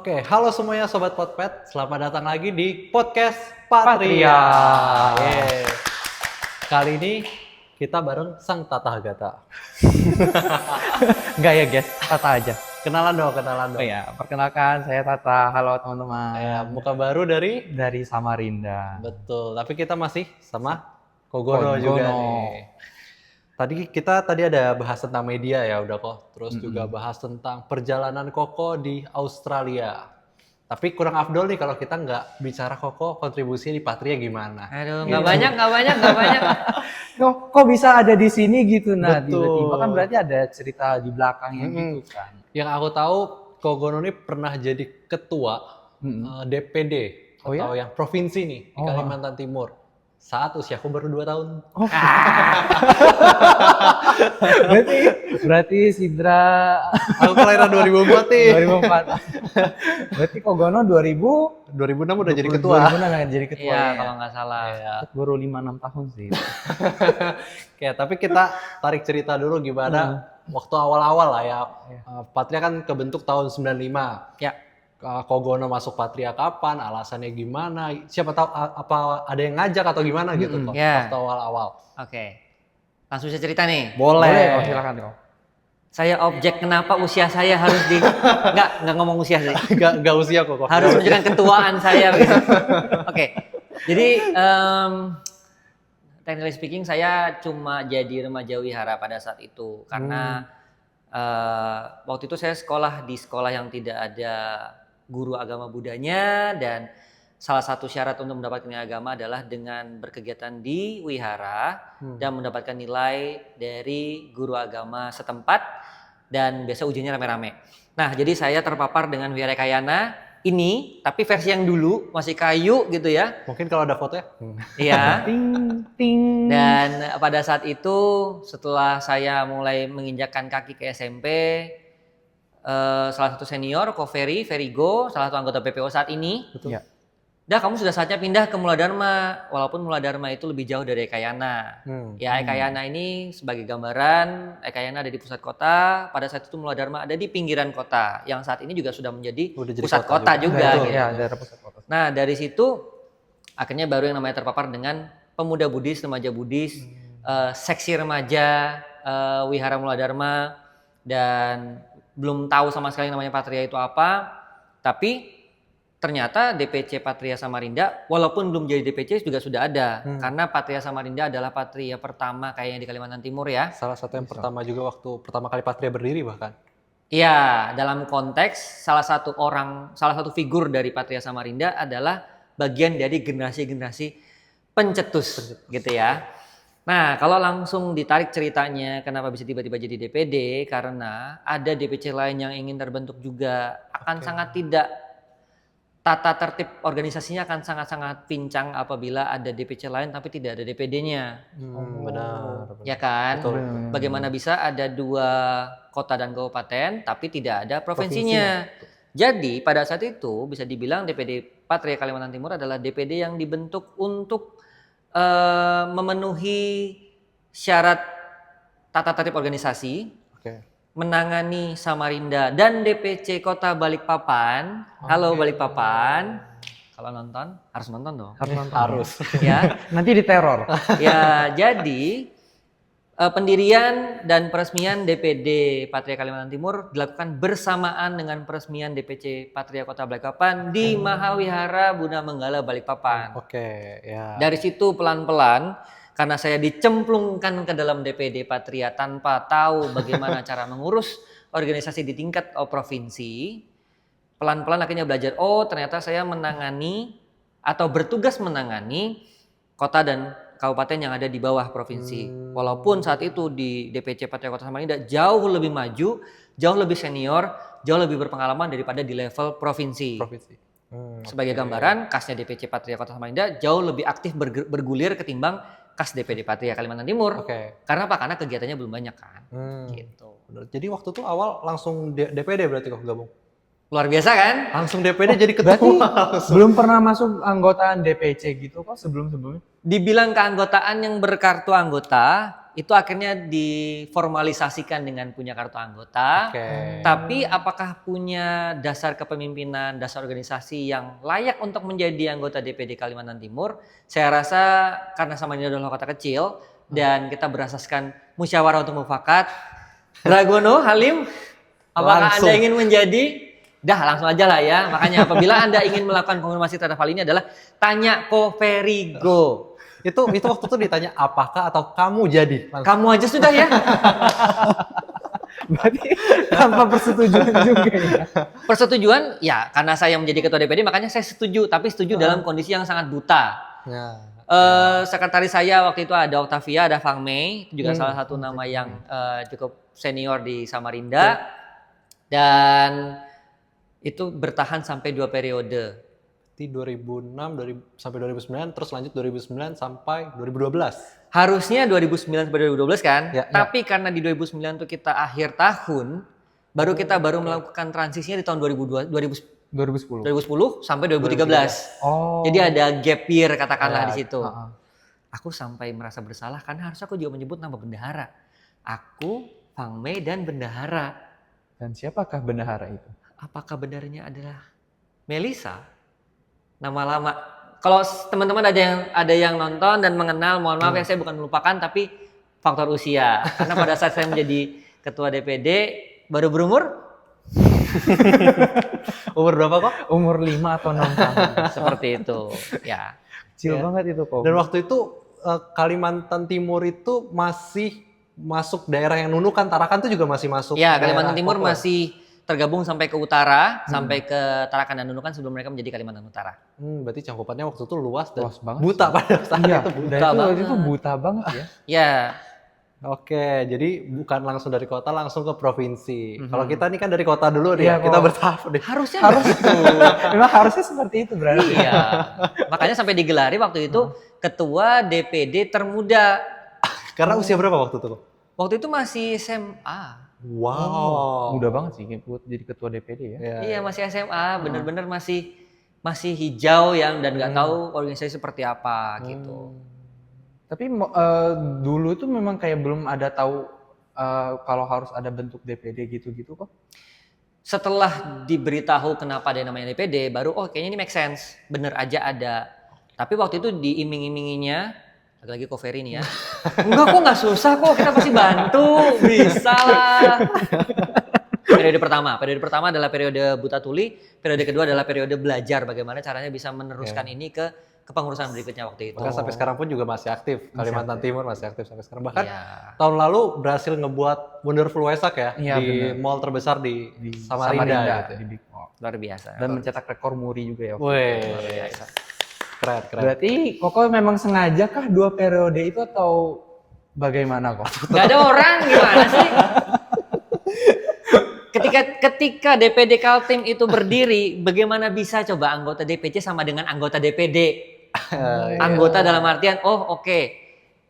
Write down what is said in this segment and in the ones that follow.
Oke, halo semuanya Sobat Podpet, selamat datang lagi di Podcast Patria. Yeay. Kali ini kita bareng Sang Tathagata. Enggak ya guys, Tata aja. Kenalan dong. Oh ya, perkenalkan saya Tata. Halo teman-teman. Muka baru dari? Dari Samarinda. Betul, tapi kita masih sama Kogono juga nih. Tadi ada bahas tentang media ya udah kok. Terus juga bahas tentang perjalanan Koko di Australia. Tapi kurang afdol nih kalau kita nggak bicara Koko kontribusi di Patria gimana. Aduh, nggak banyak. Kok bisa ada di sini gitu? Nah, Betul. tiba-tiba kan berarti ada cerita di belakangnya gitu kan. Yang aku tahu Kogono ini pernah jadi ketua DPD atau yang provinsi nih di Kalimantan Timur. Saat usiaku baru 2 tahun. Berarti Sidra Aku kelahiran 2004 nih. 2004. Berarti Kogono 2006 udah jadi ketua. 2006 udah jadi ketua. Iya, Ya. kalau nggak salah. Ya. Baru 5-6 tahun sih. Oke, tapi kita tarik cerita dulu gimana waktu awal-awal lah ya. Patria kan kebentuk tahun 95. Ya. Kogono masuk Patria kapan, alasannya gimana, siapa tahu apa ada yang ngajak atau gimana gitu kok waktu awal-awal. Oke. Langsung saya cerita nih. Boleh. Silakan kok. Saya objek kenapa usia saya harus di nggak ngomong usia sih. Gak usia kok. Harus menunjukkan ketuaan saya begitu. Oke. Jadi technically speaking saya cuma jadi remaja wihara pada saat itu karena waktu itu saya sekolah di sekolah yang tidak ada guru agama Budanya, dan salah satu syarat untuk mendapatkan agama adalah dengan berkegiatan di wihara dan mendapatkan nilai dari guru agama setempat, dan biasa ujiannya rame-rame. Nah, jadi saya terpapar dengan Wihara Ekayana ini, tapi versi yang dulu masih kayu gitu ya. Mungkin kalau ada fotonya. Iya. Ting. Dan pada saat itu setelah saya mulai menginjakkan kaki ke SMP, salah satu senior, Ko Verigo, salah satu anggota PPO saat ini. Betul. Ya. Dah, kamu sudah saatnya pindah ke Mula Dharma, walaupun Mula Dharma itu lebih jauh dari Ekayana. Ya, Ekayana ini sebagai gambaran, Ekayana ada di pusat kota, pada saat itu Mula Dharma ada di pinggiran kota, yang saat ini juga sudah menjadi pusat kota juga. Gitu. Ya, daerah pusat kota. Nah, dari situ akhirnya baru yang namanya terpapar dengan pemuda Buddhis, remaja Buddhis, seksi remaja, Wihara Mula Dharma, dan belum tahu sama sekali namanya Patria itu apa, tapi ternyata DPC Patria Samarinda walaupun belum jadi DPC juga sudah ada, karena Patria Samarinda adalah patria pertama kayaknya di Kalimantan Timur ya. Salah satu yang pertama juga waktu pertama kali Patria berdiri bahkan. Iya, dalam konteks salah satu figur dari Patria Samarinda adalah bagian dari generasi-generasi pencetus gitu ya. Nah, kalau langsung ditarik ceritanya kenapa bisa tiba-tiba jadi DPD, karena ada DPC lain yang ingin terbentuk juga, akan sangat tidak, tata tertib organisasinya akan sangat-sangat pincang apabila ada DPC lain tapi tidak ada DPD-nya. Benar. Ya kan? Betul. Bagaimana bisa ada 2 kota dan kabupaten tapi tidak ada provinsinya? Jadi pada saat itu bisa dibilang DPD Patria Kalimantan Timur adalah DPD yang dibentuk untuk memenuhi syarat tata tertib organisasi, menangani Samarinda dan DPC Kota Balikpapan. Halo Balikpapan, kalau nonton harus nonton dong. Harus. Ya. Nanti diteror. Ya, jadi pendirian dan peresmian DPD Patria Kalimantan Timur dilakukan bersamaan dengan peresmian DPC Patria Kota Balikpapan di Mahawihara Bunda Menggala Balikpapan. Ya. Dari situ pelan-pelan, karena saya dicemplungkan ke dalam DPD Patria tanpa tahu bagaimana cara mengurus organisasi di tingkat provinsi, pelan-pelan akhirnya belajar, oh ternyata saya menangani atau bertugas menangani kota dan kabupaten yang ada di bawah provinsi. Walaupun saat itu di DPC Patria Kota Samarinda jauh lebih maju, jauh lebih senior, jauh lebih berpengalaman daripada di level provinsi. Sebagai gambaran, kasnya DPC Patria Kota Samarinda jauh lebih aktif bergulir ketimbang kas DPD Patria Kalimantan Timur. Karena apa? Karena kegiatannya belum banyak kan. Gitu. Jadi waktu itu awal langsung DPD berarti kok gabung? Luar biasa kan? Langsung DPD jadi ketua. Belum pernah masuk anggotaan DPC gitu kok sebelum-sebelumnya? Dibilang keanggotaan yang berkartu anggota itu akhirnya diformalisasikan dengan punya kartu anggota. Oke. Tapi apakah punya dasar kepemimpinan, dasar organisasi yang layak untuk menjadi anggota DPD Kalimantan Timur? Saya rasa karena Samarinda adalah kota kecil dan kita berasaskan musyawarah untuk mufakat. Dragono, Halim, apakah Langsung. Anda ingin menjadi? Dah langsung aja lah ya. Makanya apabila Anda ingin melakukan konfirmasi terhadap hal ini adalah tanya ko Verigo. Itu waktu itu ditanya apakah atau kamu jadi? Langsung. Kamu aja sudah ya. Berarti tanpa persetujuan juga ya. Persetujuan ya karena saya menjadi ketua DPD makanya saya setuju. Tapi setuju dalam kondisi yang sangat buta. Ya. Sekretaris saya waktu itu ada Octavia, ada Fang Mei, itu juga salah satu nama yang cukup senior di Samarinda, dan itu bertahan sampai 2 periode. Di 2006 sampai 2009, terus lanjut 2009 sampai 2012. Harusnya 2009 sampai 2012 kan, Ya, tapi karena di 2009 itu kita akhir tahun, kita baru melakukan transisinya di tahun 2010 sampai 2013. Oh. Jadi ada gap year katakanlah Ya, di situ. Heeh. Aku sampai merasa bersalah karena harus aku juga menyebut nama bendahara. Aku, Fang Mei, dan bendahara. Dan siapakah bendahara itu? Apakah bendaharanya adalah Melisa? Nama lama. Kalau teman-teman ada yang nonton dan mengenal, mohon maaf ya saya bukan melupakan, tapi faktor usia. Karena pada saat saya menjadi ketua DPD baru berumur Umur berapa kok? Umur 5 atau 6 tahun. seperti itu. Ya. Kecil Ya. banget itu kok. Dan waktu itu Kalimantan Timur itu masih masuk daerah yang Nunukan, Tarakan itu juga masih masuk. Ya, Kalimantan daerah Timur Papua. masih tergabung sampai ke utara, sampai ke Tarakan dan Nunukan sebelum mereka menjadi Kalimantan Utara. Berarti cakupannya waktu itu luas dan Luas banget buta sih. pada saat Iya, itu. dan buta itu waktu itu banget. buta banget ya. Ya, Oke, jadi bukan langsung dari kota langsung ke provinsi. Kalau kita nih kan dari kota dulu nih, Iya, ya, kita kok. bertahap deh. harusnya Harus memang harusnya seperti itu berarti. Iya. Makanya sampai digelari waktu itu ketua DPD termuda. Karena usia berapa waktu itu? Waktu itu masih SMA. Wow. Mudah banget sih buat jadi ketua DPD ya. Ya, Iya, masih SMA, bener-bener masih hijau yang dan nggak tahu organisasi seperti apa gitu. Tapi dulu tuh memang kayak belum ada tahu kalau harus ada bentuk DPD gitu-gitu kok. Setelah diberitahu kenapa ada yang namanya DPD, baru oh kayaknya ini make sense, bener aja ada. Tapi waktu itu diiming-iminginya, lagi-lagi Koferi nih ya. Enggak kok nggak susah kok, kita pasti bantu, bisa lah. Periode pertama adalah periode buta tuli, periode kedua adalah periode belajar bagaimana caranya bisa meneruskan ini ke kepengurusan berikutnya waktu itu. Bahkan sampai sekarang pun juga masih aktif. Kalimantan Timur masih aktif sampai sekarang. Bahkan Iya. tahun lalu berhasil ngebuat Wonderful Wesak ya Iya, di benar. mall terbesar di Samarinda, gitu. di Big Mall. Luar biasa. Dan mencetak rekor muri juga ya. Wih, Luar biasa. keren. Berarti Koko memang sengaja kah 2 periode itu atau bagaimana kok? Gak ada orang gimana sih? Ketika DPD Kaltim itu berdiri, bagaimana bisa coba anggota DPC sama dengan anggota DPD? Anggota dalam artian, oh oke.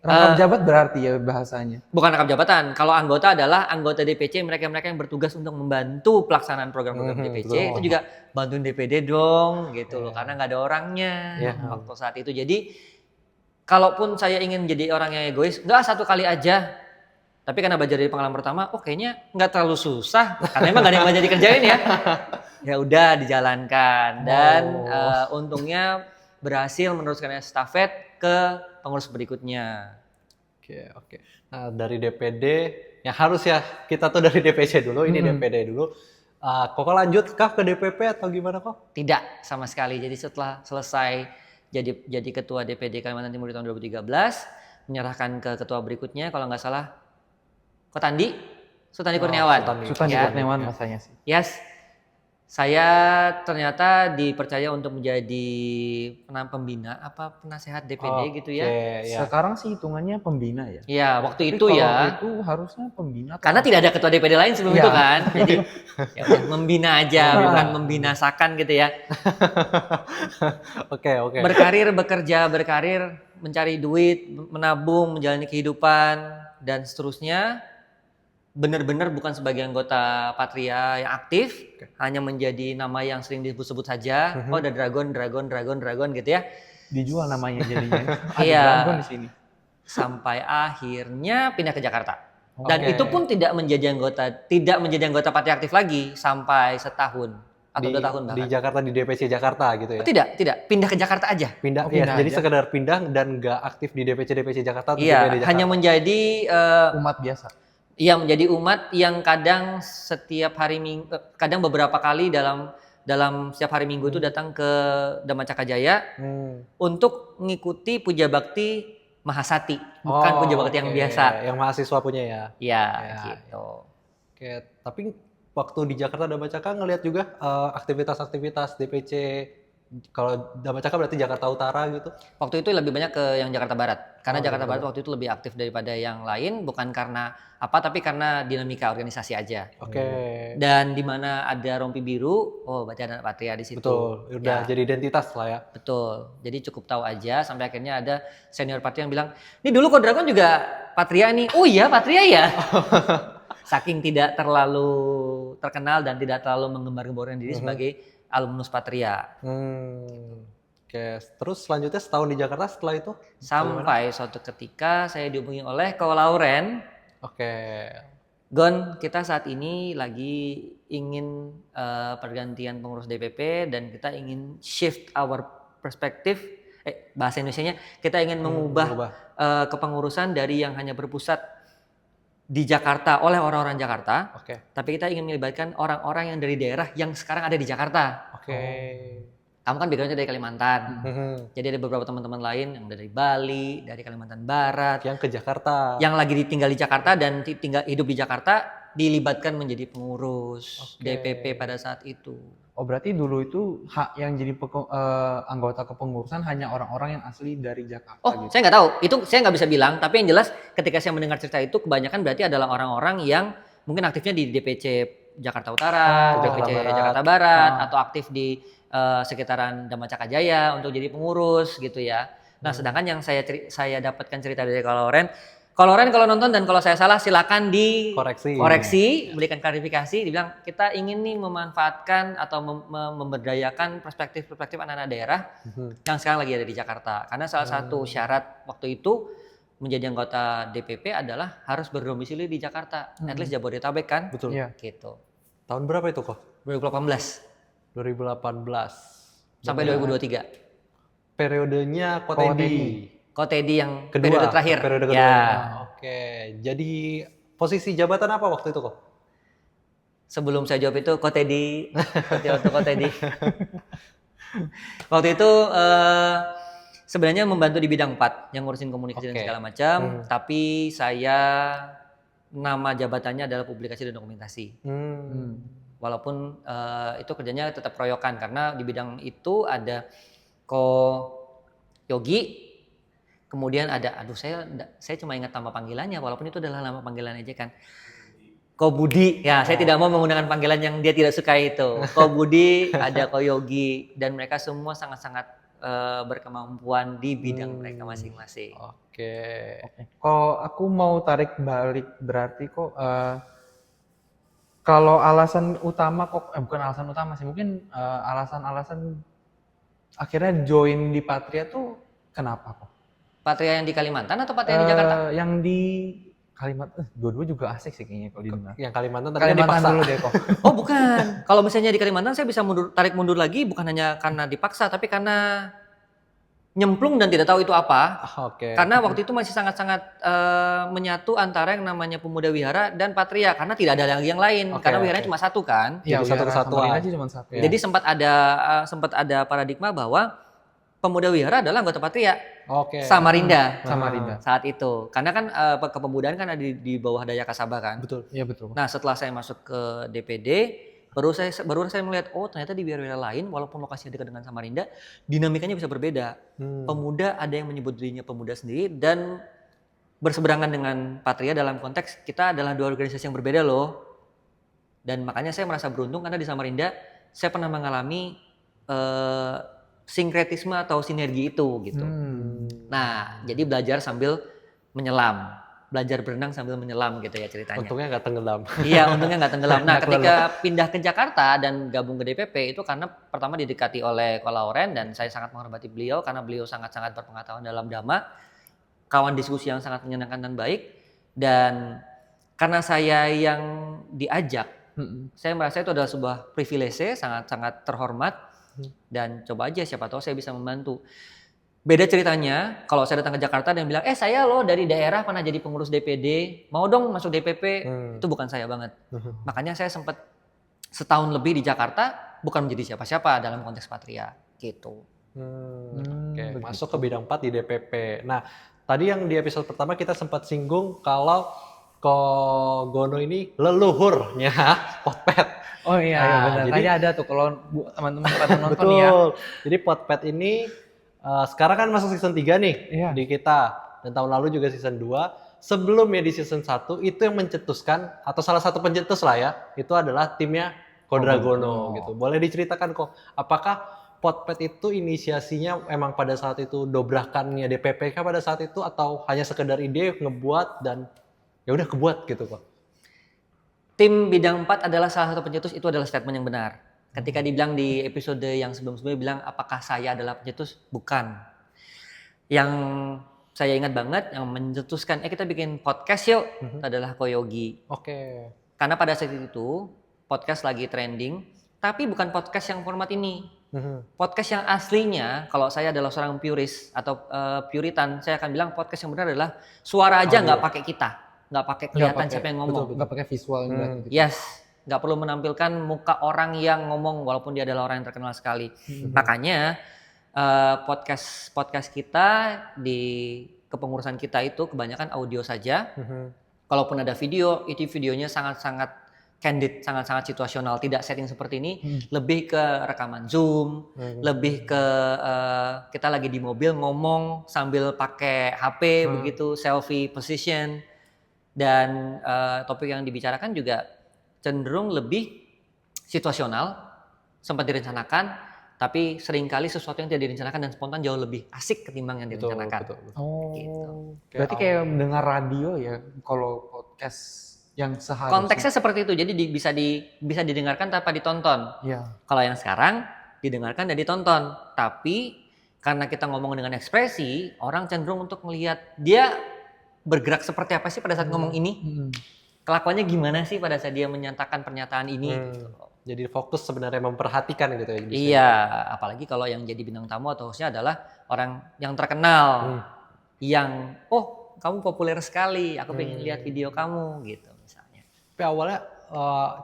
Rangkap jabat berarti ya bahasanya. Bukan rangkap jabatan. Kalau anggota adalah anggota DPC, mereka-mereka yang bertugas untuk membantu pelaksanaan program-program DPC. betul. Itu juga bantuin DPD dong, gitu loh. Karena nggak ada orangnya Iya. waktu saat itu. Jadi, kalaupun saya ingin jadi orang yang egois, nggak satu kali aja. Tapi karena belajar dari pengalaman pertama, oh kayaknya nggak terlalu susah. Karena emang nggak ada yang belajar dikerjain ya. Ya udah dijalankan. Dan untungnya berhasil meneruskan estafet ke pengurus berikutnya. Oke. Nah, dari DPD yang harus ya kita tuh dari DPC dulu, ini DPD dulu. Kok lanjut kah ke DPP atau gimana kok? Tidak sama sekali. Jadi setelah selesai jadi ketua DPD Kalimantan Timur di tahun 2013, menyerahkan ke ketua berikutnya kalau nggak salah Kotandi, Sultandi Kurniawan. Sultan Ya. Kurniawan masanya sih. Yes. Saya ternyata dipercaya untuk menjadi pembina apa penasehat DPD gitu ya. Ya. Sekarang sih hitungannya pembina ya. Iya, waktu Tapi itu kalau ya. itu harusnya pembina. atau- Karena tidak ada ketua DPD lain sebelum Iya. itu kan. Jadi ya udah, membina aja, bukan membinasakan gitu ya. Oke. Berkarir, bekerja, mencari duit, menabung, menjalani kehidupan dan seterusnya. Benar-benar bukan sebagai anggota Patria yang aktif, hanya menjadi nama yang sering disebut-sebut saja. Oh, ada dragon gitu ya. dijual namanya jadinya. Ada Iya. dragon di sini. sampai akhirnya pindah ke Jakarta. Dan Oke. itu pun tidak menjadi anggota Patria aktif lagi sampai setahun atau 2 tahun Di bahkan. Jakarta, di DPC Jakarta gitu ya? Tidak, pindah ke Jakarta aja. Pindah, Oh, ya, pindah jadi aja. sekedar pindah dan nggak aktif di DPC Jakarta atau Iya, DPD Jakarta. hanya menjadi Umat biasa. iya menjadi umat yang kadang setiap hari Minggu, kadang beberapa kali dalam setiap hari Minggu itu datang ke Damacaka Jaya untuk mengikuti puja bakti Mahasati, bukan puja bakti yang oke. biasa. Yang mahasiswa punya ya. Ya, Ya, gitu. Oke, tapi waktu di Jakarta Damacaka ngelihat juga aktivitas-aktivitas DPC. Kalau Damacaka berarti Jakarta Utara gitu. Waktu itu lebih banyak ke yang Jakarta Barat, karena Oh, Jakarta Jakarta Barat waktu itu lebih aktif daripada yang lain, bukan karena apa, tapi karena dinamika organisasi aja. Oke. Dan di mana ada rompi biru, oh berarti ada anak Patria di situ. Betul, udah Ya. jadi identitas lah ya. Betul. Jadi cukup tahu aja sampai akhirnya ada senior Patria yang bilang, "Ini dulu Kodragon juga Patria nih." "Oh iya, Patria ya." Saking tidak terlalu terkenal dan tidak terlalu menggembar-gemborkan diri sebagai alumnus Patria. Oke, terus selanjutnya setahun di Jakarta setelah itu? Sampai suatu ketika saya dihubungi oleh Ko Lauren, Oke. "Gon, kita saat ini lagi ingin pergantian pengurus DPP dan kita ingin shift our perspective, bahasa Indonesianya, kita ingin mengubah kepengurusan dari yang hanya berpusat di Jakarta oleh orang-orang Jakarta, Oke. tapi kita ingin melibatkan orang-orang yang dari daerah yang sekarang ada di Jakarta. Oke. Kamu kan backgroundnya dari Kalimantan, Mhm. jadi ada beberapa teman-teman lain yang dari Bali, dari Kalimantan Barat, Yang ke Jakarta. yang lagi tinggal di Jakarta dan tinggal hidup di Jakarta, dilibatkan menjadi pengurus Oke. DPP pada saat itu. Oh berarti dulu itu yang jadi anggota kepengurusan hanya orang-orang yang asli dari Jakarta Oh, gitu. saya nggak tahu. Itu saya nggak bisa bilang. Tapi yang jelas ketika saya mendengar cerita itu, kebanyakan berarti adalah orang-orang yang mungkin aktifnya di DPC Jakarta Utara, Oh, DPC Jakarta Barat. Jakarta Barat, atau aktif di sekitaran Damacaka Jaya untuk jadi pengurus gitu ya. Nah, sedangkan yang saya dapatkan cerita dari Koloren kalau nonton dan kalau saya salah silakan Koreksi. berikan klarifikasi, dibilang kita ingin nih memanfaatkan atau memberdayakan perspektif anak-anak daerah yang sekarang lagi ada di Jakarta. Karena salah satu syarat waktu itu menjadi anggota DPP adalah harus berdomisili di Jakarta, at least Jabodetabek kan? Betul. Iya. Gitu. Tahun berapa itu kok? 2018 2018. sampai 2023. Periodenya Ko Kotedi. Kotedi yang Kedua. periode terakhir. Periode kedua. Ya. Oke. Jadi posisi jabatan apa waktu itu kok? Sebelum saya jawab itu Kotedi, waktu Kotedi. Waktu itu sebenarnya membantu di bidang 4 yang ngurusin komunikasi dan Oke. segala macam, tapi saya nama jabatannya adalah publikasi dan dokumentasi. Walaupun itu kerjanya tetap keroyokan karena di bidang itu ada Ko Yogi, kemudian ada, saya cuma ingat nama panggilannya walaupun itu adalah nama panggilan aja kan. Ko Budi, ya saya tidak mau menggunakan panggilan yang dia tidak suka itu. Ko Budi, ada Ko Yogi, dan mereka semua sangat-sangat berkemampuan di bidang mereka masing-masing. Oke. Kok aku mau tarik balik berarti kok kalau alasan utama kok bukan alasan utama sih, mungkin alasan-alasan akhirnya join di Patria tuh kenapa kok? Patria yang di Kalimantan atau Patria yang di Jakarta? Yang di Kalimantan, dua-dua juga asik sih kayaknya kalau didengar. Yang Kalimantan tapi Kalimantan dipaksa. dulu deh kok. Oh bukan, kalau misalnya di Kalimantan saya bisa tarik mundur lagi bukan hanya karena dipaksa, tapi karena nyemplung dan tidak tahu itu apa. Oke. Karena waktu itu masih sangat-sangat menyatu antara yang namanya Pemuda Wihara dan Patria, karena tidak ada lagi yang lain. Oke, Karena wiharanya oke. cuma satu kan. Jadi satu Wihara kesatuan. Samarinda aja cuma satu. Iya. Jadi sempat ada paradigma bahwa Pemuda Wihara adalah anggota Patria Oke. Samarinda Samarinda. saat itu. Karena kan kepemudaan kan ada di bawah Daya Kasaba kan. Betul. Iya betul. Nah setelah saya masuk ke DPD, baru saya melihat oh ternyata di wihara lain walaupun lokasinya dekat dengan Samarinda, dinamikanya bisa berbeda. Pemuda ada yang menyebut dirinya pemuda sendiri dan berseberangan dengan Patria dalam konteks kita adalah dua organisasi yang berbeda loh. Dan makanya saya merasa beruntung karena di Samarinda saya pernah mengalami sinkretisme atau sinergi itu gitu. Nah, jadi belajar sambil menyelam, belajar berenang sambil menyelam gitu ya ceritanya. Untungnya nggak tenggelam. Iya, untungnya nggak tenggelam. Nah, ketika pindah ke Jakarta dan gabung ke DPP itu karena pertama didekati oleh Ko Lauren dan saya sangat menghormati beliau karena beliau sangat-sangat berpengetahuan dalam dhamma. kawan diskusi yang sangat menyenangkan dan baik. Dan karena saya yang diajak, saya merasa itu adalah sebuah privilege, sangat-sangat terhormat. Dan coba aja siapa tahu saya bisa membantu. Beda ceritanya kalau saya datang ke Jakarta dan bilang, saya loh dari daerah pernah jadi pengurus DPD, mau dong masuk DPP, itu bukan saya banget. Makanya saya sempat setahun lebih di Jakarta, bukan menjadi siapa-siapa dalam konteks Patria, gitu. Oke, masuk ke bidang 4 di DPP. Nah, tadi yang di episode pertama kita sempat singgung kalau Ko Gono ini leluhurnya Potpet. Oh iya, Nah, benar. jadi- Tadi ada tuh kalau teman-teman pada nonton Betul. ya. Jadi Potpet ini sekarang kan masuk season 3 nih Iya. di kita. Dan tahun lalu juga season 2. Sebelumnya di season 1 itu yang mencetuskan atau salah satu pencetus lah ya, itu adalah timnya Kodragono gitu. Boleh diceritakan kok, apakah Potpet itu inisiasinya emang pada saat itu dobrakannya DPPK pada saat itu atau hanya sekedar ide ngebuat dan ya udah kebuat gitu kok? Tim bidang 4 adalah salah satu pencetus, itu adalah statement yang benar. Ketika dibilang di episode yang sebelum-sebelumnya bilang apakah saya adalah pencetus? Bukan. Yang saya ingat banget yang mencetuskan kita bikin podcast yuk adalah Koyogi. Oke. Karena pada saat itu podcast lagi trending, tapi bukan podcast yang format ini. Podcast yang aslinya, kalau saya adalah seorang purist atau puritan, saya akan bilang podcast yang benar adalah suara aja nggak pakai kita, nggak pakai kelihatan siapa yang ngomong. Nggak pakai visual gitu. Yes, nggak perlu menampilkan muka orang yang ngomong walaupun dia adalah orang yang terkenal sekali. Makanya podcast kita di kepengurusan kita itu kebanyakan audio saja. Kalaupun ada video, itu videonya sangat-sangat candid, sangat-sangat situasional, tidak setting seperti ini, lebih ke rekaman Zoom, lebih ke kita lagi di mobil ngomong sambil pakai HP begitu, selfie position, dan topik yang dibicarakan juga cenderung lebih situasional, sempat direncanakan, tapi seringkali sesuatu yang tidak direncanakan dan spontan jauh lebih asik ketimbang yang direncanakan. Betul. Oh, Gitu. berarti kayak mendengar radio ya kalau podcast yang seharusnya. Konteksnya seperti itu, jadi bisa didengarkan tanpa ditonton. Iya. Kalau yang sekarang didengarkan dan ditonton, tapi karena kita ngomong dengan ekspresi, orang cenderung untuk melihat dia bergerak seperti apa sih pada saat ngomong ini, kelakuannya gimana sih pada saat dia menyatakan pernyataan ini. Gitu. Jadi fokus sebenarnya memperhatikan gitu ya. Iya, apalagi kalau yang jadi bintang tamu atau hostnya adalah orang yang terkenal, yang kamu populer sekali, aku pengen lihat video kamu gitu misalnya. Tapi awalnya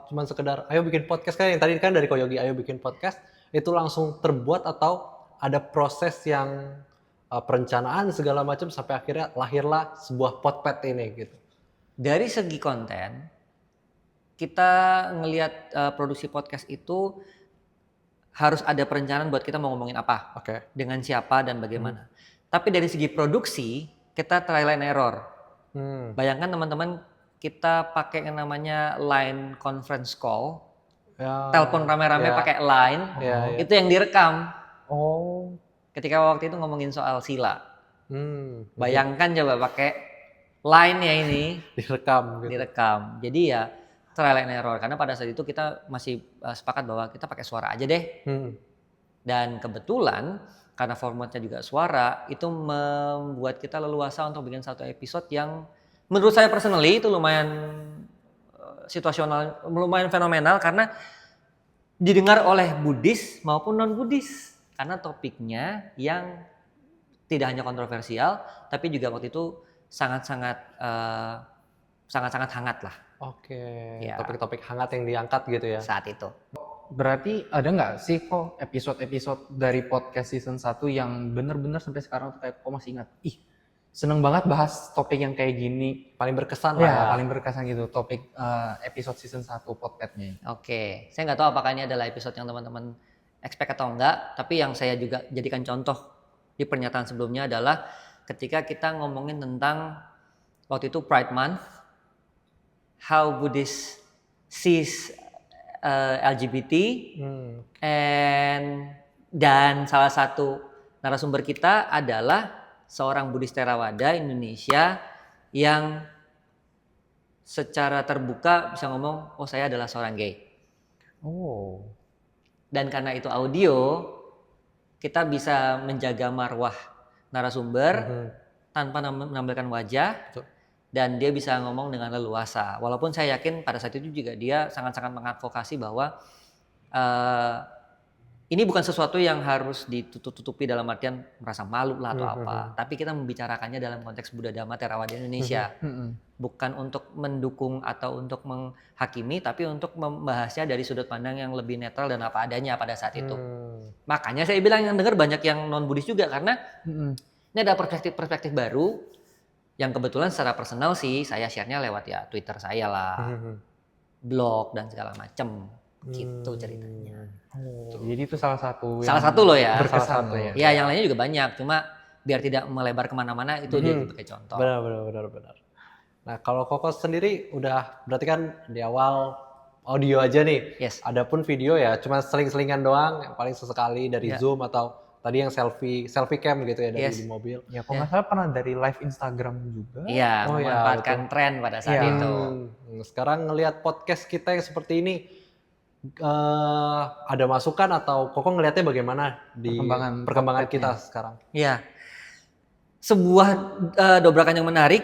cuman sekedar ayo bikin podcast kan yang tadi kan dari Koyogi ayo bikin podcast itu langsung terbuat atau ada proses yang perencanaan segala macam sampai akhirnya lahirlah sebuah Potpet ini gitu. Dari segi konten, kita ngelihat produksi podcast itu harus ada perencanaan buat kita mau ngomongin apa, dengan siapa dan bagaimana. Tapi dari segi produksi, kita trial and error. Bayangkan teman-teman, kita pakai yang namanya line conference call, telepon rame-rame pakai line, itu yang direkam. Oh. Ketika waktu itu ngomongin soal sila. Bayangkan coba pakai line ya ini direkam gitu. Jadi ya trial and error, karena pada saat itu kita masih sepakat bahwa kita pakai suara aja deh. Dan kebetulan karena formatnya juga suara, itu membuat kita leluasa untuk bikin satu episode yang menurut saya personally itu lumayan situasional, lumayan fenomenal karena didengar oleh Buddhis maupun non-Buddhis. Karena topiknya yang tidak hanya kontroversial, tapi juga waktu itu sangat-sangat hangat lah. Oke, Ya. topik-topik hangat yang diangkat gitu ya. Saat itu. Berarti ada nggak sih kok episode-episode dari podcast season 1 yang bener-bener sampai sekarang tuh kayak kok masih ingat? Ih, seneng banget bahas topik yang kayak gini. Paling berkesan lah ya. Ya, paling berkesan gitu topik episode season 1 podcastnya. Oke, saya nggak tahu apakah ini adalah episode yang teman-teman expect atau enggak, tapi yang saya juga jadikan contoh di pernyataan sebelumnya adalah ketika kita ngomongin tentang waktu itu Pride Month, how Buddhist sees LGBT, dan salah satu narasumber kita adalah seorang Buddhis Theravada Indonesia yang secara terbuka bisa ngomong, saya adalah seorang gay. Oh. Dan karena itu audio, kita bisa menjaga marwah narasumber tanpa menampilkan wajah. Betul. Dan dia bisa ngomong dengan leluasa. Walaupun saya yakin pada saat itu juga dia sangat-sangat mengadvokasi bahwa ini bukan sesuatu yang harus ditutup-tutupi dalam artian merasa malu lah atau apa. Tapi kita membicarakannya dalam konteks Buddha Dhamma Theravada Indonesia. Bukan untuk mendukung atau untuk menghakimi, tapi untuk membahasnya dari sudut pandang yang lebih netral dan apa adanya pada saat itu. Makanya saya bilang yang dengar banyak yang non-Buddhis juga karena ini ada perspektif baru. Yang kebetulan secara personal sih saya share-nya lewat ya Twitter saya lah, blog dan segala macem, gitu ceritanya. Jadi itu salah satu loh ya. berkesan lah ya. Ya yang lainnya juga banyak, cuma biar tidak melebar kemana-mana itu dia sebagai contoh. Benar. Nah kalau Koko sendiri udah berarti kan di awal audio aja nih. Yes. Adapun video ya cuma seling-selingan doang, yang paling sesekali dari Zoom atau tadi yang selfie cam gitu ya dari di mobil. Ya, kalau nggak salah pernah dari live Instagram juga. Iya, memanfaatkan tren pada saat itu. Sekarang ngelihat podcast kita yang seperti ini, ada masukan atau Koko ngelihatnya bagaimana di perkembangan kita sekarang? Iya, sebuah dobrakan yang menarik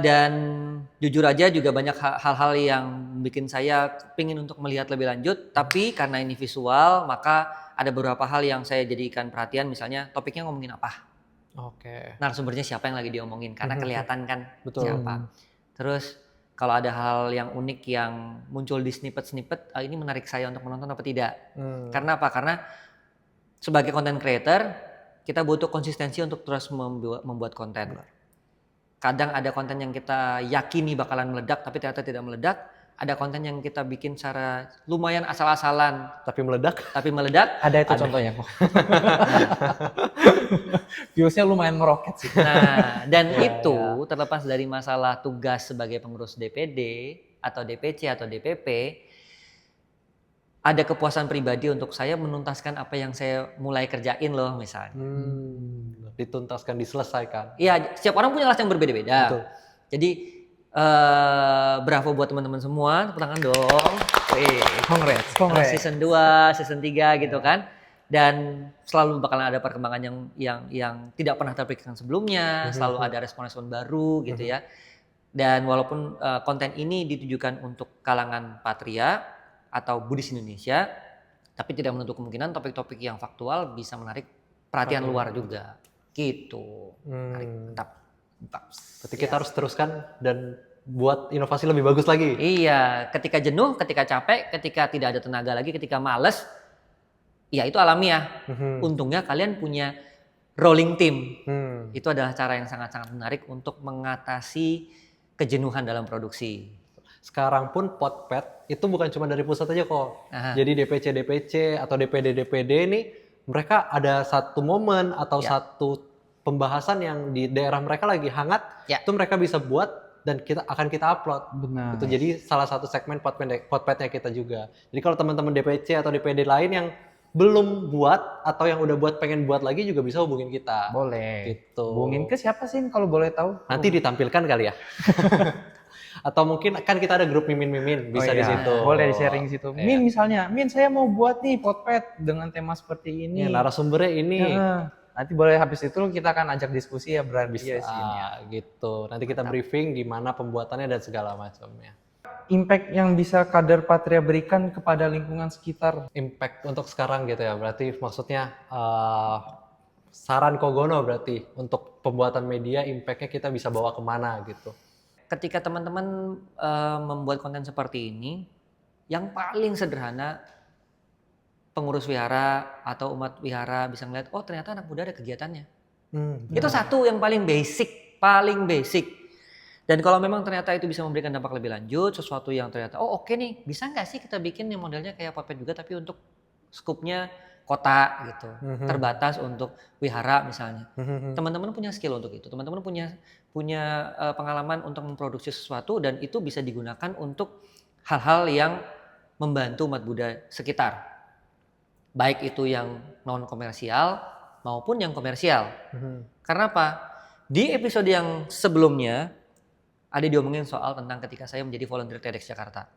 dan jujur aja juga banyak hal-hal yang bikin saya pingin untuk melihat lebih lanjut. Tapi karena ini visual, maka ada beberapa hal yang saya jadikan perhatian, misalnya topiknya ngomongin apa. Oke. Narasumbernya siapa yang lagi diomongin, karena kelihatan kan Betul. siapa. Terus kalau ada hal yang unik yang muncul di snippet, ini menarik saya untuk menonton apa tidak. Karena apa? Karena sebagai content creator, kita butuh konsistensi untuk terus membuat konten. Kadang ada konten yang kita yakini bakalan meledak, tapi ternyata tidak meledak. Ada konten yang kita bikin secara lumayan asal-asalan, tapi meledak. Ada itu contohnya kok. Viewsnya lumayan meroket sih. Nah, dan itu terlepas dari masalah tugas sebagai pengurus DPD atau DPC atau DPP, ada kepuasan pribadi untuk saya menuntaskan apa yang saya mulai kerjain loh misalnya. Dituntaskan, diselesaikan. Iya, setiap orang punya alas yang berbeda-beda. Betul. Jadi bravo buat teman-teman semua, tepuk tangan dong. Congrats. Season 2, season 3 gitu kan. Dan selalu bakalan ada perkembangan yang tidak pernah terpikirkan sebelumnya, selalu ada respon-respon baru gitu ya. Dan walaupun konten ini ditujukan untuk kalangan Patria atau Buddhis Indonesia, tapi tidak menutup kemungkinan topik-topik yang faktual bisa menarik perhatian luar juga. Gitu. Mantap. Berarti kita harus teruskan dan buat inovasi lebih bagus lagi. Iya, ketika jenuh, ketika capek, ketika tidak ada tenaga lagi, ketika males, ya itu alamiah. Untungnya kalian punya rolling team. Itu adalah cara yang sangat-sangat menarik untuk mengatasi kejenuhan dalam produksi. Sekarang pun Podpad itu bukan cuma dari pusat aja kok. Jadi DPC atau DPD ini mereka ada satu momen atau satu pembahasan yang di daerah mereka lagi hangat, itu mereka bisa buat dan kita upload. Benar. Itu jadi salah satu segmen Podpad-nya kita juga. Jadi kalau teman-teman DPC atau DPD lain yang belum buat atau yang udah buat pengen buat lagi juga bisa hubungin kita. Boleh. Gitu. Hubungin ke siapa sih kalau boleh tahu? Nanti ditampilkan kali ya. Atau mungkin kan kita ada grup mimin bisa di situ. Boleh di-sharing di situ. Min misalnya, Min saya mau buat nih Podpad dengan tema seperti ini. Narasumbernya ini. Nanti boleh habis itu kita akan ajak diskusi ya berarti bisa gitu. Nanti kita briefing gimana pembuatannya dan segala macamnya. Impact yang bisa kader Patria berikan kepada lingkungan sekitar. Impact untuk sekarang gitu ya. Berarti maksudnya saran Kogono berarti untuk pembuatan media impact-nya kita bisa bawa kemana gitu. Ketika teman-teman membuat konten seperti ini, yang paling sederhana pengurus wihara atau umat wihara bisa ngeliat, oh ternyata anak muda ada kegiatannya. Itu satu yang paling basic. Dan kalau memang ternyata itu bisa memberikan dampak lebih lanjut, sesuatu yang ternyata, oh oke nih, bisa nggak sih kita bikin yang modelnya kayak Podpad juga, tapi untuk skupnya kota gitu, terbatas untuk wihara misalnya. Teman-teman punya skill untuk itu, teman-teman punya pengalaman untuk memproduksi sesuatu dan itu bisa digunakan untuk hal-hal yang membantu umat Buddha sekitar. Baik itu yang non komersial maupun yang komersial. Karena apa? Di episode yang sebelumnya ada diomongin soal tentang ketika saya menjadi volunteer TEDx Jakarta.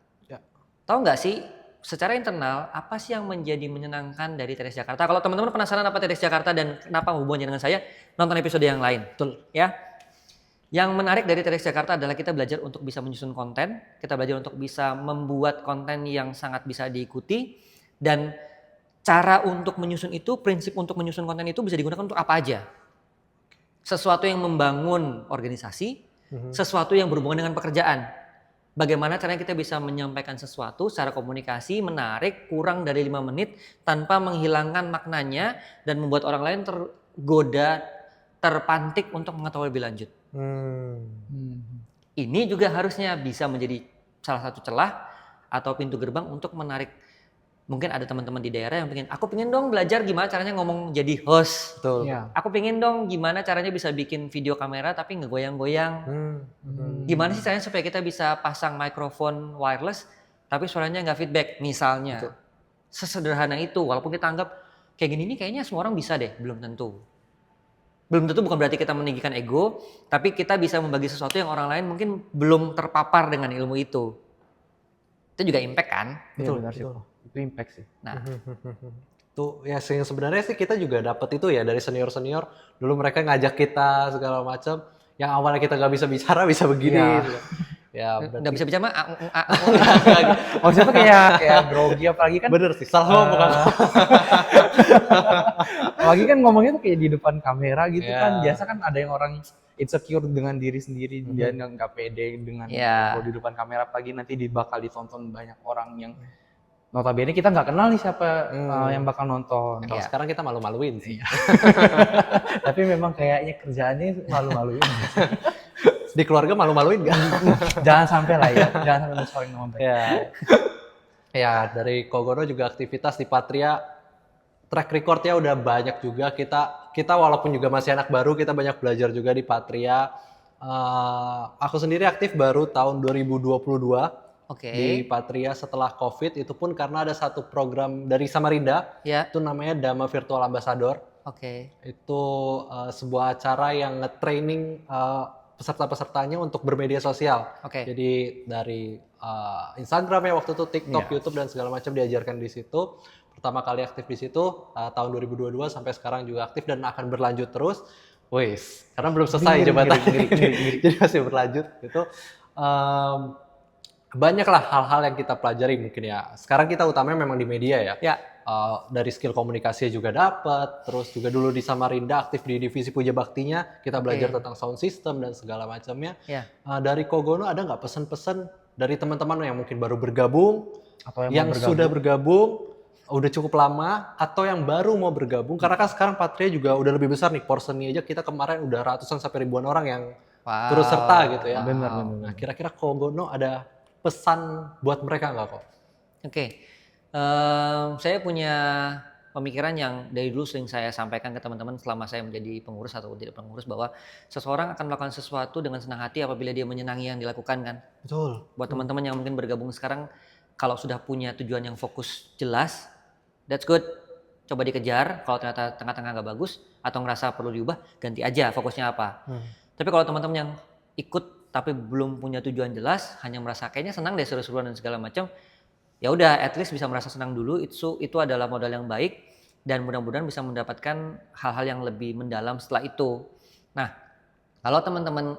Tahu nggak sih secara internal apa sih yang menjadi menyenangkan dari TEDx Jakarta? Kalau teman-teman penasaran apa TEDx Jakarta dan kenapa hubungannya dengan saya, nonton episode yang lain. Betul. Ya. Yang menarik dari TEDx Jakarta adalah kita belajar untuk bisa menyusun konten, kita belajar untuk bisa membuat konten yang sangat bisa diikuti, dan cara untuk menyusun itu, prinsip untuk menyusun konten itu bisa digunakan untuk apa aja. Sesuatu yang membangun organisasi, sesuatu yang berhubungan dengan pekerjaan. Bagaimana caranya kita bisa menyampaikan sesuatu secara komunikasi menarik, kurang dari 5 menit tanpa menghilangkan maknanya dan membuat orang lain tergoda, terpantik untuk mengetahui lebih lanjut. Ini juga harusnya bisa menjadi salah satu celah atau pintu gerbang untuk menarik. Mungkin ada teman-teman di daerah yang aku pengen dong belajar gimana caranya ngomong jadi host. Betul. Iya. Aku pengen dong gimana caranya bisa bikin video kamera tapi ngegoyang-goyang. Gimana sih caranya supaya kita bisa pasang mikrofon wireless tapi suaranya nggak feedback misalnya. Betul. Sesederhana itu, walaupun kita anggap kayak gini nih kayaknya semua orang bisa deh, belum tentu. Belum tentu bukan berarti kita meninggikan ego, tapi kita bisa membagi sesuatu yang orang lain mungkin belum terpapar dengan ilmu itu. Itu juga impact kan? Iya Betul, benar sih. betul. Itu impact sih. Nah, Tuh ya sebenarnya sih kita juga dapat itu ya dari senior dulu mereka ngajak kita segala macam yang awalnya kita nggak bisa bicara bisa begini Iya. gitu. Ya nggak bisa bicara mah Oh siapa kayak grogi apalagi kan. bener sih salah ngomong kan. Apalagi kan ngomongnya tuh kayak di depan kamera gitu Iya. kan. Biasa kan ada yang orang insecure dengan diri sendiri, dia nggak pede dengan Iya. kalau di depan kamera, apalagi nanti bakal ditonton banyak orang yang notabene kita nggak kenal nih siapa yang bakal nonton. Kalau Iya. sekarang kita malu-maluin sih. Tapi memang kayaknya kerjaannya malu-maluin. Di keluarga malu-maluin nggak? Jangan sampai lah ya, jangan sampai mencoreng nama baik. Ya. Ya dari Kogono juga aktivitas di Patria track recordnya udah banyak juga kita walaupun juga masih anak baru kita banyak belajar juga di Patria. Aku sendiri aktif baru tahun 2022 Oke. di Patria setelah COVID, itu pun karena ada satu program dari Samarinda Ya. itu namanya Dhamma Virtual Ambassador. Oke. Itu sebuah acara yang nge-training peserta-pesertanya untuk bermedia sosial. Oke. Jadi dari Instagram ya waktu itu, TikTok, Iya. YouTube dan segala macam diajarkan di situ. Pertama kali aktif di situ tahun 2022 sampai sekarang juga aktif dan akan berlanjut terus. Wis, karena belum selesai jabatan. Jadi masih berlanjut gitu. Banyaklah hal-hal yang kita pelajari mungkin ya. Sekarang kita utamanya memang di media ya. Ya. Dari skill komunikasinya juga dapat, terus juga dulu di Samarinda aktif di divisi Puja Baktinya, kita belajar tentang sound system dan segala macamnya. Ya. Dari Kogono ada nggak pesan-pesan dari teman-teman yang mungkin baru bergabung, Atau yang mau bergabung. sudah bergabung, udah cukup lama, atau yang baru mau bergabung? Karena kan sekarang Patria juga udah lebih besar nih, portionnya aja kita kemarin udah ratusan sampai ribuan orang yang Wow. turut serta gitu ya. Benar. Nah kira-kira Kogono ada pesan buat mereka nggak kok? Oke. Saya punya pemikiran yang dari dulu sering saya sampaikan ke teman-teman selama saya menjadi pengurus atau tidak pengurus, bahwa seseorang akan melakukan sesuatu dengan senang hati apabila dia menyenangi yang dilakukan kan. Betul. Buat teman-teman yang mungkin bergabung sekarang, kalau sudah punya tujuan yang fokus jelas, that's good. Coba dikejar, kalau ternyata tengah-tengah nggak bagus atau ngerasa perlu diubah, ganti aja fokusnya apa. Tapi kalau teman-teman yang ikut tapi belum punya tujuan jelas, hanya merasa kayaknya senang deh seru-seruan dan segala macam, ya udah at least bisa merasa senang dulu, itu adalah modal yang baik dan mudah-mudahan bisa mendapatkan hal-hal yang lebih mendalam setelah itu. Nah, kalau teman-teman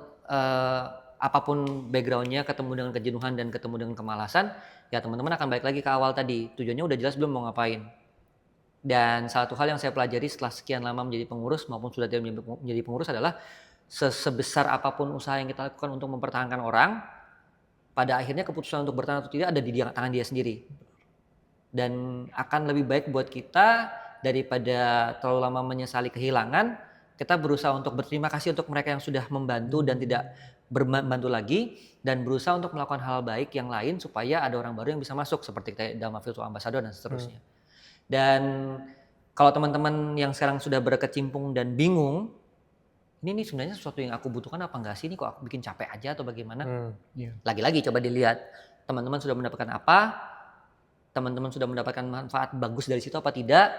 apapun backgroundnya, ketemu dengan kejenuhan dan ketemu dengan kemalasan, ya teman-teman akan balik lagi ke awal tadi, tujuannya udah jelas belum mau ngapain. Dan satu hal yang saya pelajari setelah sekian lama menjadi pengurus maupun sudah tidak menjadi pengurus adalah sebesar apapun usaha yang kita lakukan untuk mempertahankan orang, pada akhirnya keputusan untuk bertahan atau tidak ada di tangan dia sendiri. Dan akan lebih baik buat kita daripada terlalu lama menyesali kehilangan, kita berusaha untuk berterima kasih untuk mereka yang sudah membantu dan tidak membantu lagi, dan berusaha untuk melakukan hal baik yang lain supaya ada orang baru yang bisa masuk seperti kayak Dhamma Virtual Ambassador dan seterusnya. Dan kalau teman-teman yang sekarang sudah berkecimpung dan bingung, ini sebenarnya sesuatu yang aku butuhkan apa enggak sih, ini kok aku bikin capek aja atau bagaimana? Lagi-lagi coba dilihat teman-teman sudah mendapatkan apa, teman-teman sudah mendapatkan manfaat bagus dari situ apa tidak.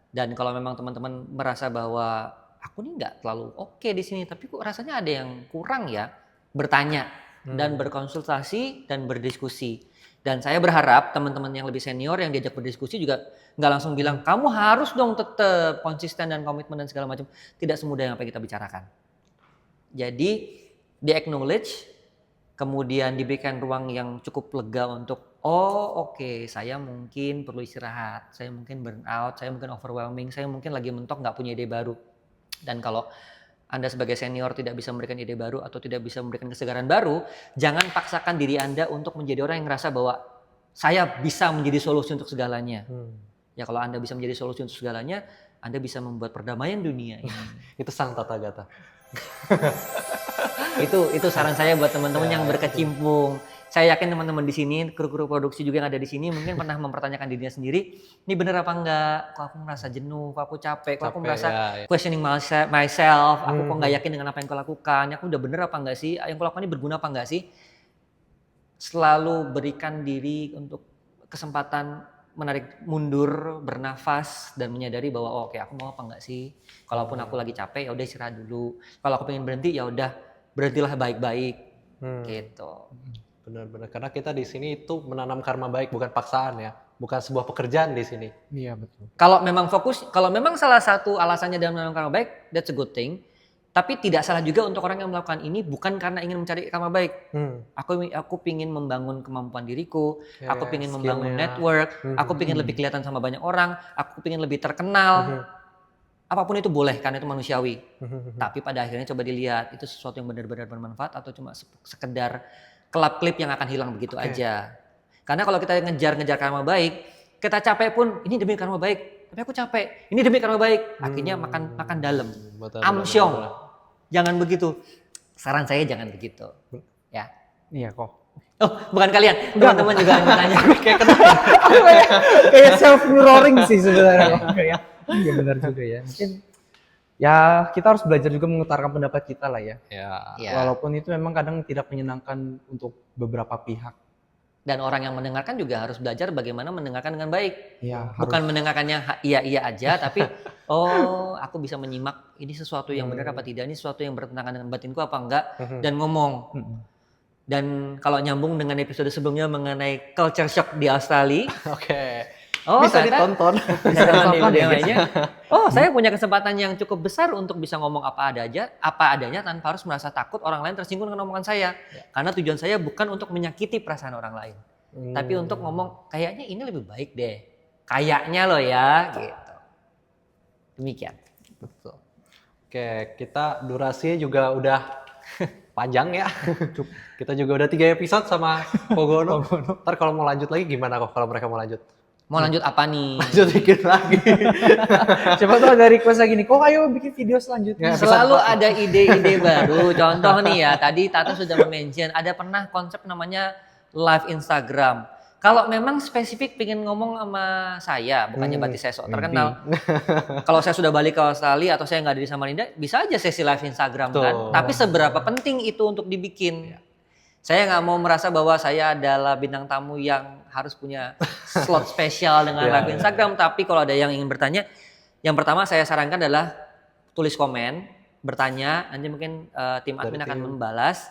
Dan kalau memang teman-teman merasa bahwa aku nih nggak terlalu oke di sini, tapi kok rasanya ada yang kurang ya, bertanya dan berkonsultasi dan berdiskusi. Dan saya berharap teman-teman yang lebih senior yang diajak berdiskusi juga nggak langsung bilang kamu harus dong tetap konsisten dan komitmen dan segala macam. Tidak semudah yang apa yang kita bicarakan. Jadi di acknowledge, kemudian diberikan ruang yang cukup lega untuk oke, saya mungkin perlu istirahat, saya mungkin burn out, saya mungkin overwhelming, saya mungkin lagi mentok nggak punya ide baru. Dan kalau Anda sebagai senior tidak bisa memberikan ide baru atau tidak bisa memberikan kesegaran baru, jangan paksakan diri Anda untuk menjadi orang yang ngerasa bahwa saya bisa menjadi solusi untuk segalanya. Ya kalau Anda bisa menjadi solusi untuk segalanya, Anda bisa membuat perdamaian dunia ini. Itu sang tata gata. Itu saran saya buat teman-teman yang berkecimpung. Saya yakin teman-teman di sini, kru-kru produksi juga yang ada di sini mungkin pernah mempertanyakan dirinya sendiri, ini bener apa enggak? Kok aku merasa jenuh, kok aku capek, kok aku merasa questioning myself, aku kok nggak yakin dengan apa yang aku lakukan, aku udah bener apa enggak sih? Yang aku lakukan ini berguna apa enggak sih? Selalu berikan diri untuk kesempatan menarik mundur, bernafas dan menyadari bahwa oke, aku mau apa enggak sih? Kalaupun aku lagi capek ya udah istirahat dulu. Kalau aku pengen berhenti ya udah berhentilah baik-baik. Gitu. Benar-benar, karena kita di sini itu menanam karma baik, bukan paksaan ya, bukan sebuah pekerjaan di sini. Iya betul. Kalau memang salah satu alasannya dalam menanam karma baik, that's a good thing. Tapi tidak salah juga untuk orang yang melakukan ini bukan karena ingin mencari karma baik. Aku pingin membangun kemampuan diriku, aku pingin membangun network, aku pingin lebih kelihatan sama banyak orang, aku pingin lebih terkenal. Apapun itu boleh karena itu manusiawi. Tapi pada akhirnya coba dilihat itu sesuatu yang benar-benar bermanfaat atau cuma sekedar kelap klip yang akan hilang begitu aja. Karena kalau kita ngejar karma baik, kita capek pun ini demi karma baik. Tapi aku capek, ini demi karma baik. Akhirnya makan dalam. Amsyong. Jangan begitu. Saran saya jangan begitu. Ya. Iya kok. Oh, bukan kalian. Teman-teman juga nanya. Kayak self mirroring sih sebenarnya. Iya benar juga ya. Mungkin ya kita harus belajar juga mengutarakan pendapat kita lah ya. Ya. Walaupun itu memang kadang tidak menyenangkan untuk beberapa pihak. Dan orang yang mendengarkan juga harus belajar bagaimana mendengarkan dengan baik. Ya, bukan mendengarkannya iya aja, tapi aku bisa menyimak ini sesuatu yang benar apa tidak, ini sesuatu yang bertentangan dengan batinku apa enggak, dan ngomong. Dan kalau nyambung dengan episode sebelumnya mengenai culture shock di Australia. Bisa ditonton. Bisa ditonton di video-nya. Saya punya kesempatan yang cukup besar untuk bisa ngomong apa adanya tanpa harus merasa takut orang lain tersinggung dengan omongan saya. Karena tujuan saya bukan untuk menyakiti perasaan orang lain. Tapi untuk ngomong kayaknya ini lebih baik deh. Kayaknya loh ya gitu. Demikian. Betul. Oke, kita durasinya juga udah panjang ya. Kita juga udah 3 episode sama Kogono. Ntar kalau mau lanjut lagi gimana kok kalau mereka mau lanjut? Mau lanjut apa nih? Lanjut dikit lagi. Coba tuh ada request lagi nih, kok ayo bikin video selanjutnya. Selalu ada ide-ide baru. Contoh nih ya, tadi Tata sudah mention ada pernah konsep namanya live Instagram. Kalau memang spesifik pengen ngomong sama saya, bukannya berarti saya sok terkenal. Kalau saya sudah balik ke Australia atau saya nggak ada di Samarinda, bisa aja sesi live Instagram kan. Tapi seberapa penting itu untuk dibikin? Saya nggak mau merasa bahwa saya adalah bintang tamu yang harus punya slot spesial dengan live Instagram. Tapi kalau ada yang ingin bertanya, yang pertama saya sarankan adalah tulis komen, bertanya, nanti mungkin tim admin akan membalas.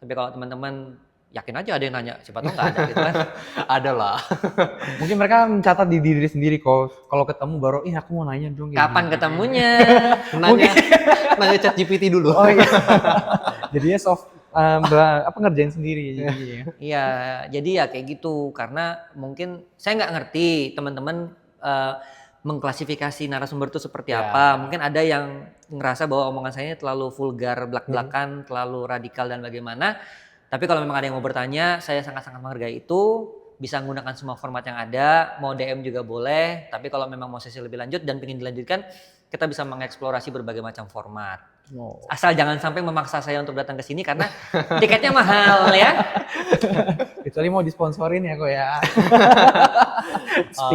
Tapi kalau teman-teman yakin aja ada yang nanya, siapa tahu nggak ada gitu kan. Ada lah. Mungkin mereka mencatat di diri sendiri kok. Kalau ketemu baru, aku mau nanya dong. Kapan ketemunya? Nanya chat GPT dulu. Oh iya. Jadinya ngerjain sendiri. Iya, jadi ya kayak gitu. Karena mungkin saya nggak ngerti teman-teman mengklasifikasi narasumber itu seperti apa. Mungkin ada yang ngerasa bahwa omongan saya ini terlalu vulgar, blak-blakan, terlalu radikal dan bagaimana. Tapi kalau memang ada yang mau bertanya, saya sangat-sangat menghargai itu. Bisa menggunakan semua format yang ada, mau DM juga boleh. Tapi kalau memang mau sesi lebih lanjut dan ingin dilanjutkan, kita bisa mengeksplorasi berbagai macam format. Asal jangan sampai memaksa saya untuk datang ke sini karena tiketnya mahal ya. Kecuali mau disponsorin ya kok ya.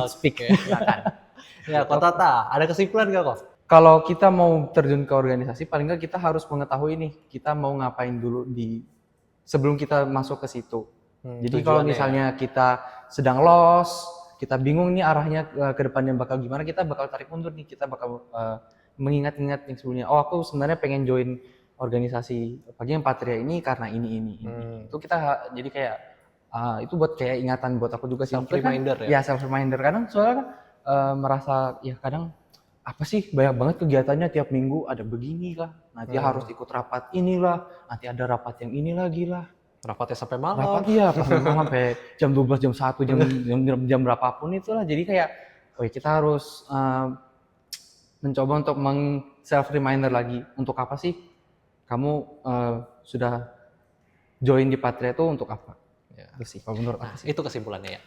Speak. Silakan. Ya, Kok Tata, ada kesimpulan nggak kok? Kalau kita mau terjun ke organisasi, paling nggak kita harus mengetahui nih, kita mau ngapain dulu sebelum kita masuk ke situ. Jadi kalau misalnya kita sedang lost, kita bingung nih arahnya ke depannya bakal gimana, kita bakal tarik mundur nih, kita bakal mengingat-ingat yang sebelumnya. Aku sebenarnya pengen join organisasi Pagi yang Patria ini karena ini. Itu kita jadi kayak Itu buat kayak ingatan buat aku juga sih. Self reminder ya. Ya self reminder. Kadang soalnya kan merasa ya kadang apa sih banyak banget kegiatannya tiap minggu ada begini lah. Nanti harus ikut rapat inilah, nanti ada rapat yang ini lagi lah. Rapatnya sampai malam. Rapat iya sampai jam 12, jam 1, jam berapapun itulah. Jadi kayak oh ya, kita harus mencoba untuk self reminder lagi untuk apa sih kamu sudah join di Patria itu untuk apa? Ya. Itu sih kalau menurut aku sih. Itu kesimpulannya ya.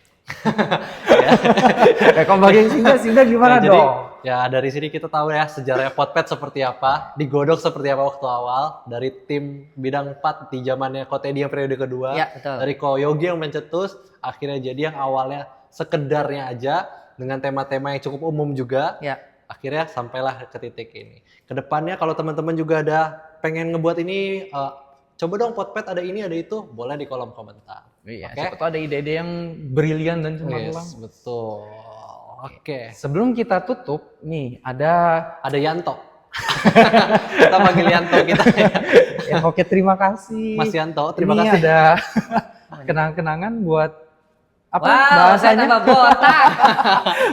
Kalau bagian Sinda gimana Jadi dong? ya dari sini kita tahu ya sejarah Potpet seperti apa, digodok seperti apa waktu awal dari tim bidang 4 di zamannya Kotedi yang periode kedua, Ya, betul. dari Ko Yogi yang mencetus, akhirnya jadi yang awalnya sekedarnya aja dengan tema-tema yang cukup umum juga. Ya. Akhirnya sampailah ke titik ini. Kedepannya kalau teman-teman juga ada pengen ngebuat ini, coba dong Potpet ada ini ada itu, boleh di kolom komentar. Iya, Oke? siapa tahu ada ide-ide yang brilian dan cemerlang. Yes, betul. Oke. Sebelum kita tutup, nih ada Ada Yanto. Kita panggil Yanto kita. ya, oke terima kasih. Mas Yanto, terima Ini kasih. ada kenang-kenangan buat apa Wow, bahasanya? saya tambah botak.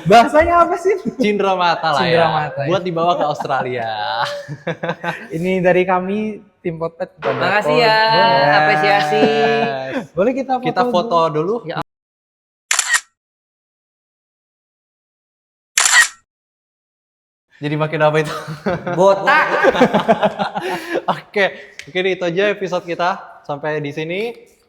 Bahasanya apa sih? Cindera mata lah Cindera ya. mata, ya. Buat dibawa ke Australia. Ini dari kami tim Potpet. Makasih ya, apresiasi. Boleh kita foto? Kita foto dulu. Ya. Jadi makin apa itu? Botak. Oke, mungkin itu aja episode kita. Sampai di sini.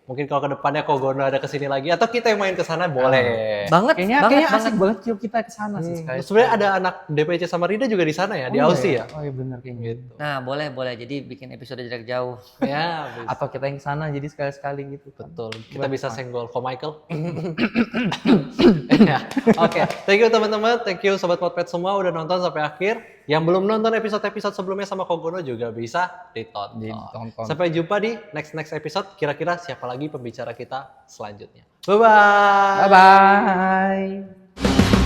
Mungkin kalau kedepannya Kogono ada kesini lagi atau kita yang main ke sana boleh. Banget, Kayaknya asik banget yuk kita ke sana sih sekali. Sebenarnya ada anak DPC Samarinda juga di sana ya, di Aussie ya. Oh iya benar kayaknya. Gitu. Nah, boleh. Jadi bikin episode jarak jauh. Ya, bisa. Atau kita yang ke sana jadi sekali-sekali gitu kan. Betul. Kita bisa senggol Ko Michael. Ya. Oke, thank you teman-teman, thank you sobat Potpet semua udah nonton sampai akhir. Yang belum nonton episode-episode sebelumnya sama Kogono juga bisa ditonton. Sampai jumpa di next episode. Kira-kira siapa lagi pembicara kita selanjutnya? Bye bye. Bye bye.